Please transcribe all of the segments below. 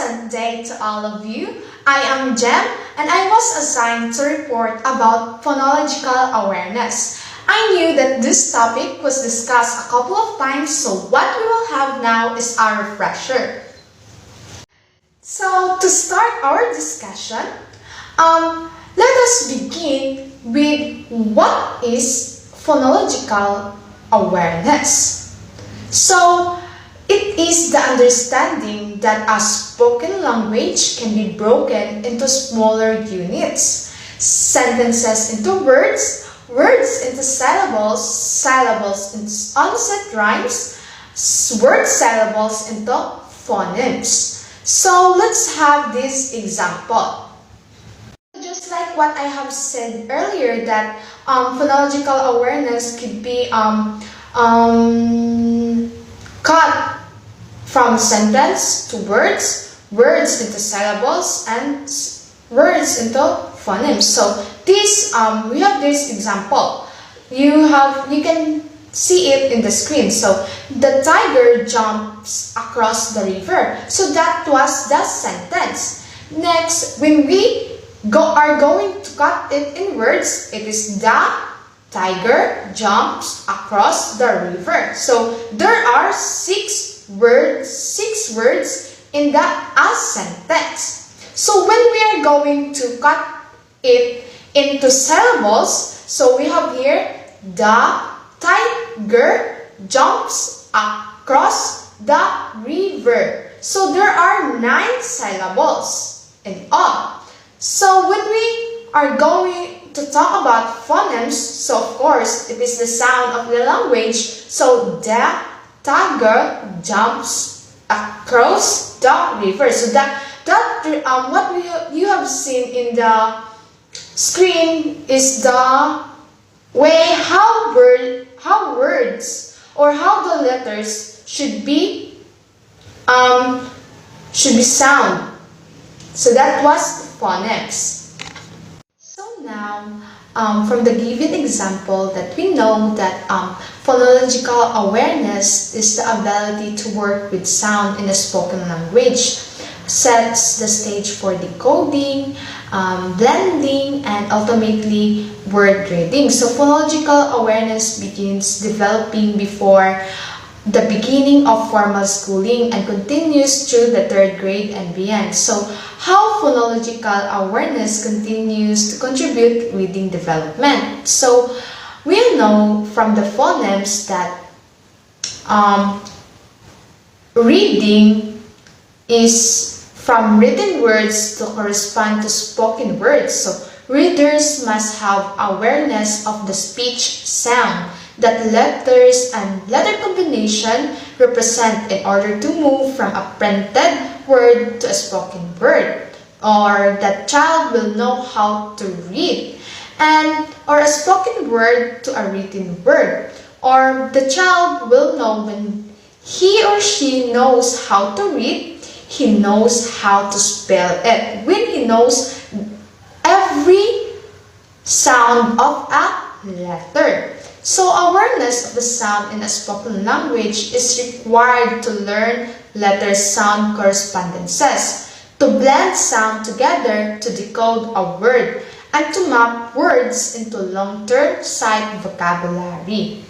Pleasant day to all of you. I am Jem and I was assigned to report about phonological awareness. I knew that this topic was discussed a couple of times, so what we will have now is our refresher. So to start our discussion, let us begin with what is phonological awareness. So it is the understanding that a spoken language can be broken into smaller units, sentences into words, words into syllables, syllables into onset rhymes, word syllables into phonemes. So let's have this example. Just like what I have said earlier, that phonological awareness could be cut from sentence to words, words into syllables, and words into phonemes. So this we have this example. You can see it in the screen. So the tiger jumps across the river. So that was the sentence. Next, when we are going to cut it in words, it is the tiger jumps across the river. So there are six words in the sentence. So when we are going to cut it into syllables, so we have here the tiger jumps across the river. So there are 9 syllables in all. So when we are going to talk about phonemes, so of course it is the sound of the language. So the tiger jumps across the river. So what you have seen in the screen is the way how words or how the letters should be sound. So that was phonemes. So now, from the given example, that we know that phonological awareness is the ability to work with sound in a spoken language, sets the stage for decoding, blending, and ultimately word reading. So phonological awareness begins developing before the beginning of formal schooling and continues through the 3rd grade and beyond. So how phonological awareness continues to contribute reading development. So we know from the phonemes that reading is from written words to correspond to spoken words. So readers must have awareness of the speech sound that letters and letter combination represent in order to move from a printed word to a spoken word, or that child will know how to read, or a spoken word to a written word, or the child will know when he or she knows how to read, he knows how to spell it, when he knows every sound of a letter. So awareness of the sound in a spoken language is required to learn letter-sound correspondences, to blend sound together to decode a word, and to map words into long-term sight vocabulary.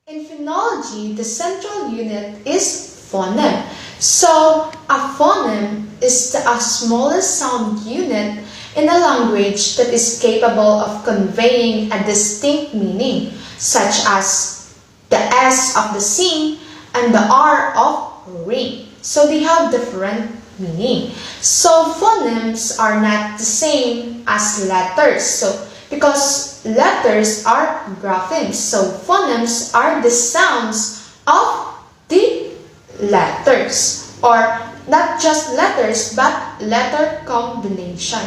In phonology, the central unit is phoneme. So a phoneme is the smallest sound unit in a language that is capable of conveying a distinct meaning, such as the S of the sing and the R of ring. So they have different meaning. So phonemes are not the same as letters. So because letters are graphemes, so phonemes are the sounds of the letters, or not just letters but letter combination.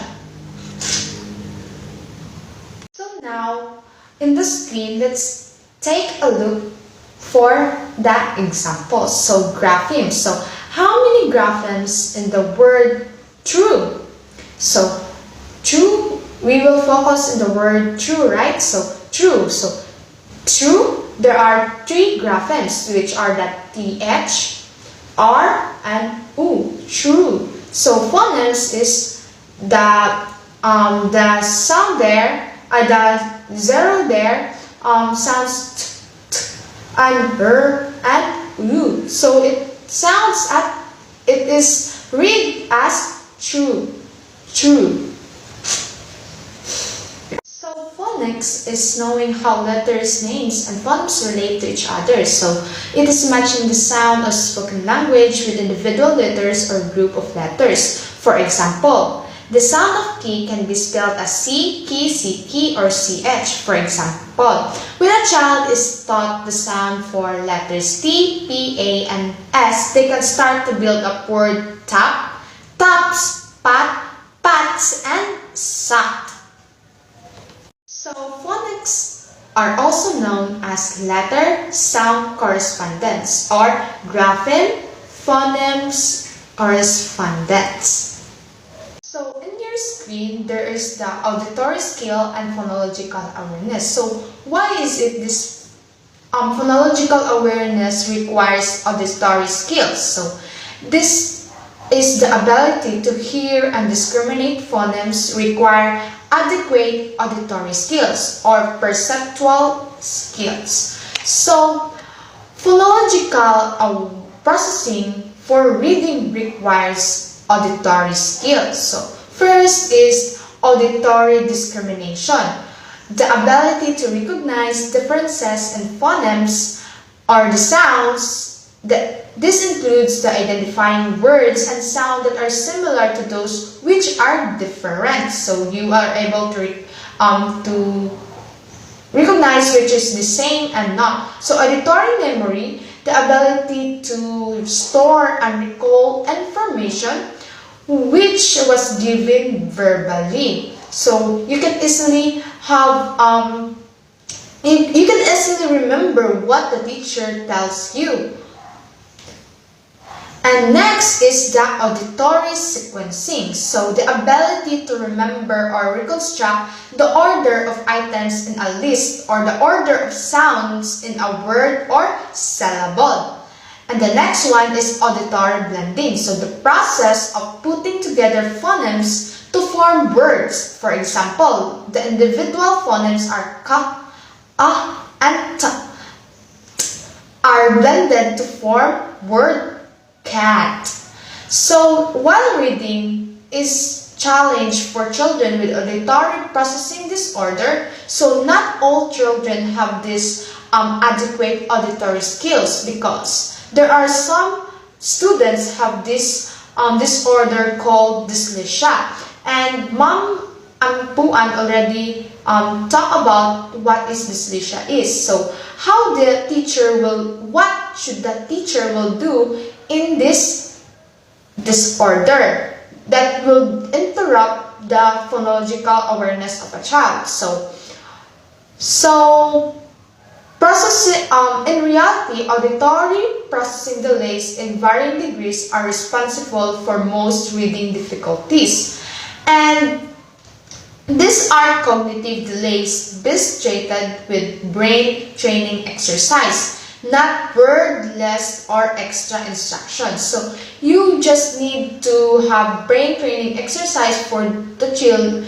So now, in the screen, let's take a look for that example. So graphemes. So how many graphemes in the word true? So true, we will focus on the word true, right? So true. So true there are three graphemes, which are the TH, R, and U, true. So phonemes is the sound there, the zero there sounds and and U. So it is read as true, true. So phonics is knowing how letters, names, and phonemes relate to each other. So it is matching the sound of spoken language with individual letters or group of letters. For example, the sound of key can be spelled as C, key, or CH. For example, when a child is taught the sound for letters T, P, A, and S, they can start to build up word tap, taps, pat, pats, and sat. So phonics are also known as letter-sound correspondence or grapheme-phonemes correspondence. So in your screen, there is the auditory skill and phonological awareness. So why is it this phonological awareness requires auditory skills? So this is the ability to hear and discriminate phonemes require adequate auditory skills or perceptual skills. So phonological processing for reading requires auditory skills. So first is auditory discrimination, the ability to recognize differences in phonemes or the sounds. This includes the identifying words and sounds that are similar to those which are different. So you are able to recognize which is the same and not. So auditory memory, the ability to store and recall information which was given verbally. So you can easily have you can easily remember what the teacher tells you. And next is the auditory sequencing. So the ability to remember or reconstruct the order of items in a list or the order of sounds in a word or syllable. And the next one is auditory blending. So the process of putting together phonemes to form words. For example, the individual phonemes are ka, and ta are blended to form word cat. So while reading is challenge for children with auditory processing disorder, so not all children have this adequate auditory skills because there are some students have this disorder called dyslexia. And Mom Ampuan already talk about what is dyslexia is. So how the teacher what should the teacher will do in this disorder that will interrupt the phonological awareness of a child. So processing, in reality, auditory processing delays in varying degrees are responsible for most reading difficulties. And these are cognitive delays best treated with brain training exercise, not wordless or extra instructions. So you just need to have brain training exercise for the children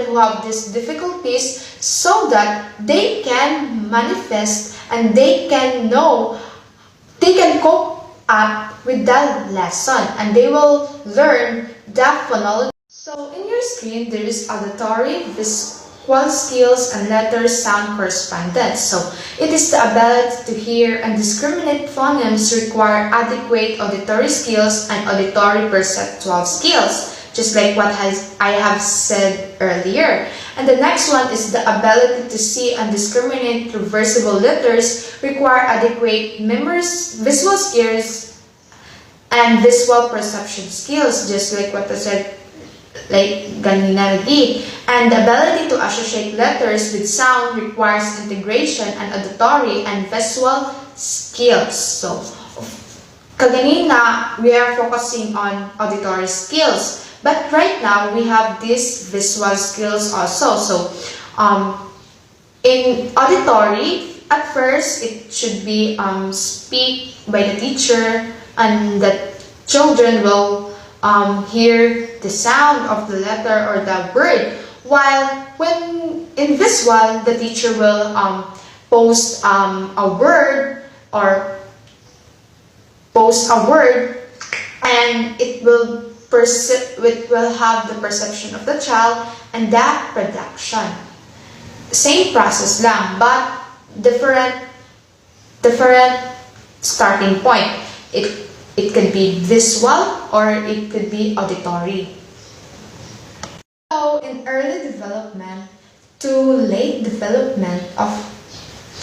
who have these difficulties so that they can manifest and they can cope up with that lesson and they will learn that phonology. So in your screen, there is auditory, visual skills, and letter-sound correspondence. So it is the ability to hear and discriminate phonemes require adequate auditory skills and auditory perceptual skills, just like what I have said earlier. And the next one is the ability to see and discriminate reversible letters require adequate visual skills and visual perception skills, just like what I said ganina did. And the ability to associate letters with sound requires integration and auditory and visual skills. So kaganina we are focusing on auditory skills, but right now we have these visual skills also. So in auditory, At first, it should be speak by the teacher, and that children will hear the sound of the letter or the word. While when in visual, the teacher will post a word or post a word, and it will have the perception of the child and that production. Same process lang, but different starting point. It could be visual or it could be auditory. So in early development to late development of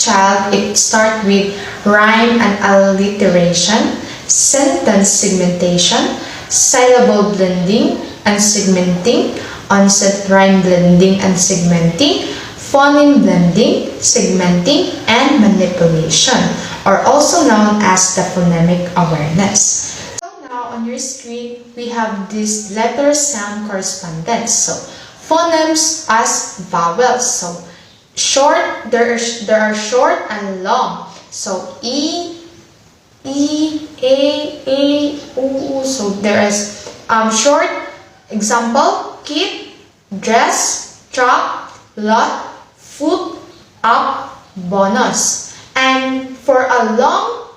child, it starts with rhyme and alliteration, sentence segmentation, syllable blending and segmenting, onset rhyme blending and segmenting, phoneme blending, segmenting, and manipulation, or also known as the phonemic awareness. So now on your screen, we have this letter-sound correspondence. So phonemes as vowels. So short, there are short and long. So E, A, O. So there is short. Example: kit, dress, truck, lot, foot, up, bonus. And for a long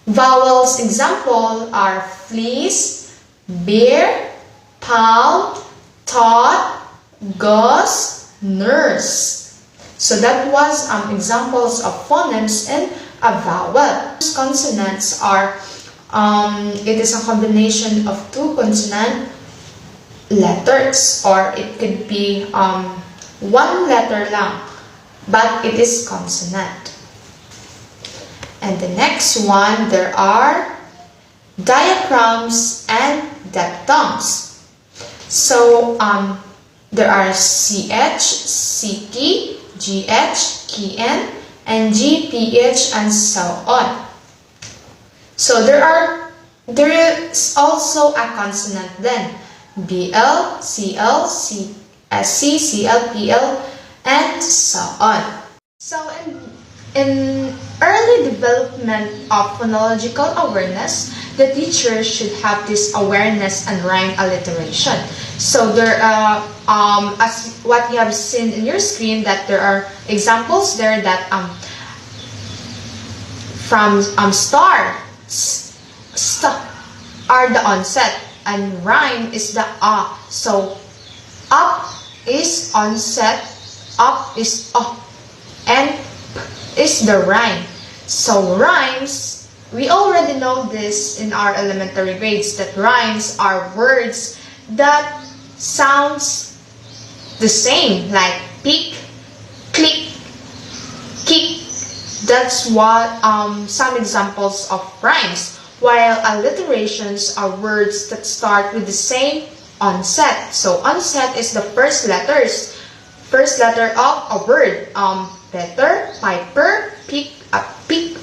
vowels example are fleece, bear, pound, tot, gauze, nurse. So that was examples of phonemes in a vowel. Consonants are it is a combination of two consonant letters, or it could be one letter lang, but it is consonant. And the next one, there are diaphragms and diphthongs. So there are CH, CT, GH, KN, and GPH, and so on. So there is also a consonant then. BL, CL, SC, CL, PL, and so on. So in early development of phonological awareness, the teacher should have this awareness and rhyme alliteration. So there as what you have seen in your screen, that there are examples there that from star, are the onset, and rhyme is the So up is onset, up is and is the rhyme. So rhymes, we already know this in our elementary grades, that rhymes are words that sounds the same, like pick, click, kick. That's what some examples of rhymes. While alliterations are words that start with the same onset. So onset is the first letter of a word. Petter, piper, pick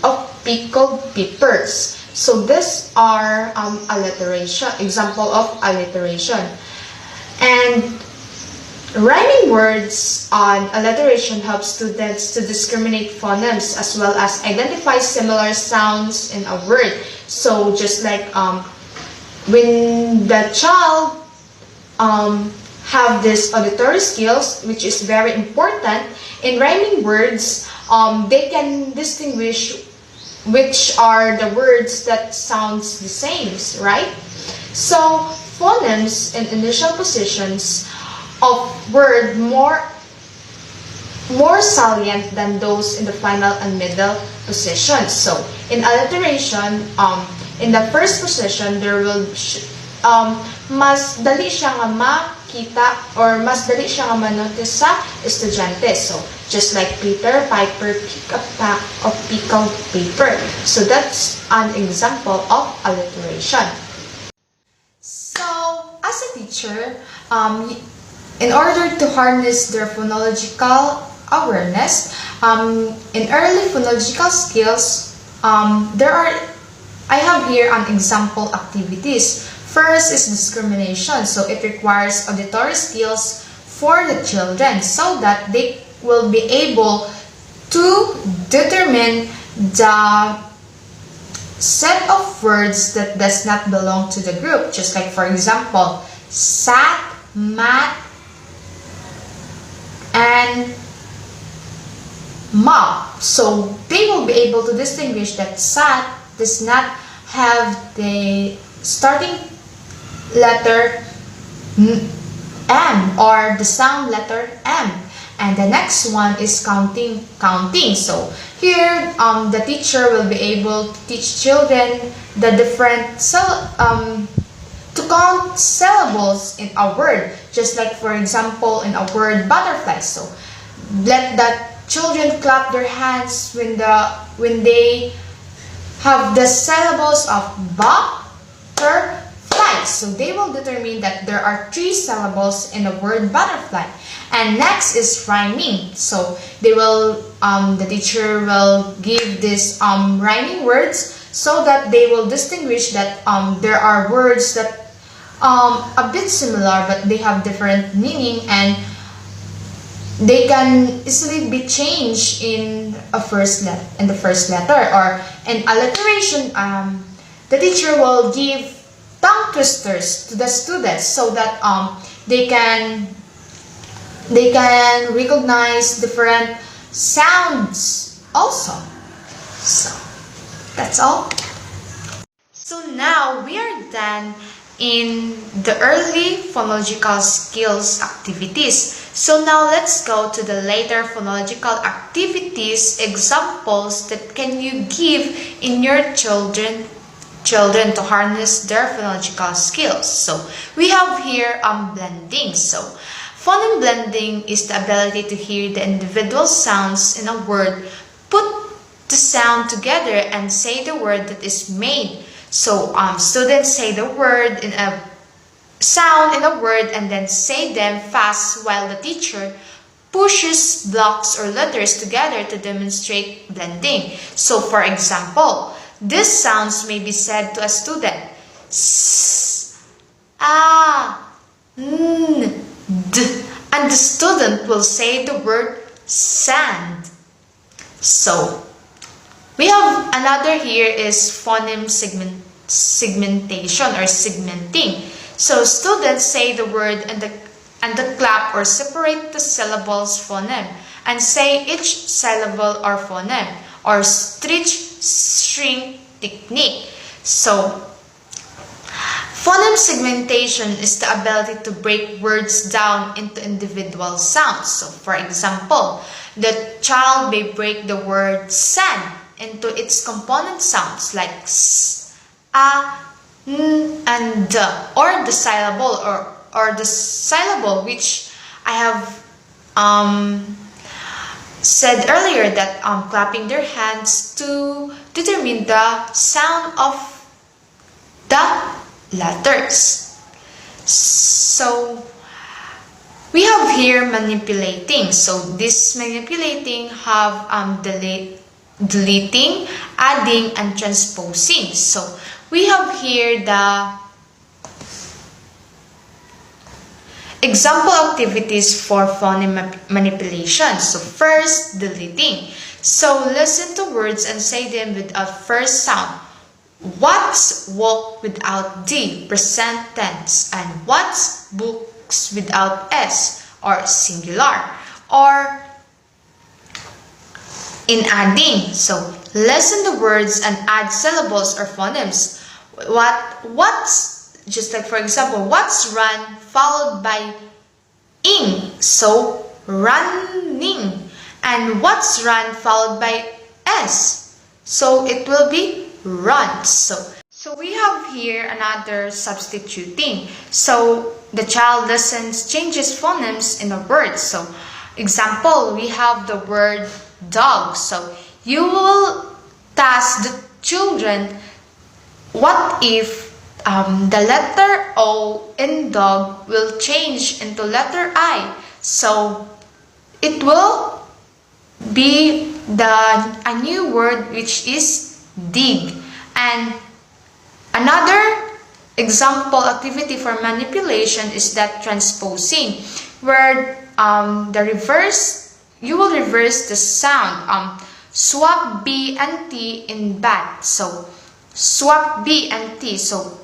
of pickled peppers. So these are example of alliteration. And rhyming words on alliteration help students to discriminate phonemes as well as identify similar sounds in a word. So just like when the child have this auditory skills, which is very important, in rhyming words, they can distinguish which are the words that sounds the same, right? So phonemes in initial positions of word more salient than those in the final and middle positions. So in alliteration, in the first position, there will mas dali siya nga makita or mas dali siya nga manotice sa estudyante. So just like Peter, Piper, pick a pack of pickled paper. So that's an example of alliteration. So as a teacher, in order to harness their phonological awareness, in early phonological skills, I have here an example activities. First is discrimination. So it requires auditory skills for the children so that they will be able to determine the set of words that does not belong to the group. Just like, for example, sat, mat, and mop. So they will be able to distinguish that sat does not have the starting letter M or the sound letter M. And the next one is counting. So here the teacher will be able to teach children the different to count syllables in a word. Just like, for example, in a word butterfly. So let the children clap their hands when they have the syllables of butterfly. So they will determine that there are 3 syllables in the word butterfly. And next is rhyming. So they will the teacher will give these rhyming words so that they will distinguish that there are words that a bit similar but they have different meaning, and they can easily be changed in the first letter, or in alliteration. The teacher will give tongue twisters to the students so that they can recognize different sounds also. So that's all. So now we are done in the early phonological skills activities. So now let's go to the later phonological activities examples that can you give in your children to harness their phonological skills. So we have here blending. So phoneme blending is the ability to hear the individual sounds in a word, put the sound together, and say the word that is made. So students say the word in a sound in a word and then say them fast, while the teacher pushes blocks or letters together to demonstrate blending. So for example, these sounds may be said to a student: s, a, n, d, and the student will say the word sand. So we have another here is phoneme segmentation or segmenting. So students say the word and the clap or separate the syllables phoneme and say each syllable or phoneme, or string technique. So phoneme segmentation is the ability to break words down into individual sounds. So for example, the child may break the word sand into its component sounds like s, a, n, and d, or the syllable or the syllable which I have said earlier, that clapping their hands to determine the sound of the letters. So we have here manipulating. So this manipulating have deleting, adding, and transposing. So we have here the example activities for phoneme manipulation. So first, deleting. So listen to words and say them with a first sound. What's walk without D, present tense, and what's books without S, or singular. Or in adding, so listen the words and add syllables or phonemes. What's, just like for example, what's run followed by ing, so running. And what's run followed by S, so it will be runs. So we have here another substituting. So the child listens, changes phonemes in a word. So example, we have the word dog. So you will task the children, what if the letter O in dog will change into letter I? So it will be a new word which is dig. And another example activity for manipulation is that transposing, where the reverse you will reverse the sound. Swap B and T in bat. So, swap B and T. So,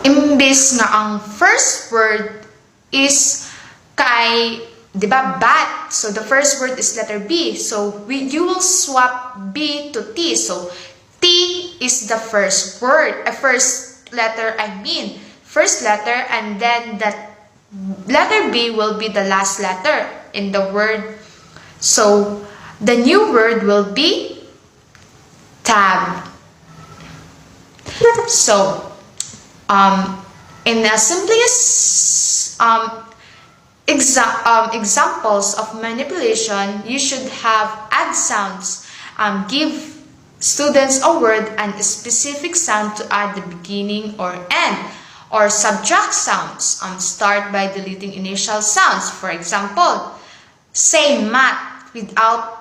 imbes nga ang first word is kay, di ba, bat. So, the first word is letter B. So, you will swap B to T. So, T is the first word, first letter, first letter, and then that letter B will be the last letter in the word. So, the new word will be tab. So, in the simplest examples of manipulation, you should have add sounds. Give students a word and a specific sound to add the beginning or end. Or subtract sounds. Start by deleting initial sounds. For example, say mat without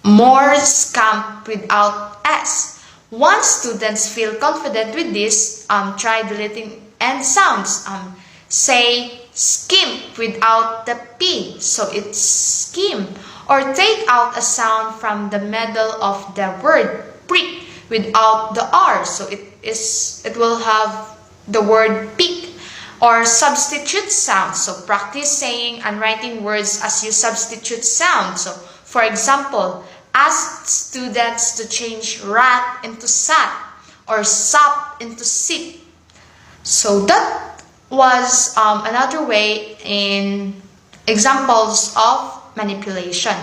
more, scamp without S. Once students feel confident with this, try deleting end sounds. Say skimp without the P, so it's skim. Or take out a sound from the middle of the word, prick, without the R, so it will have the word pick. Or substitute sounds, so practice saying and writing words as you substitute sounds. So, for example, ask students to change rat into sat or sop into sip. So that was another way in examples of manipulation.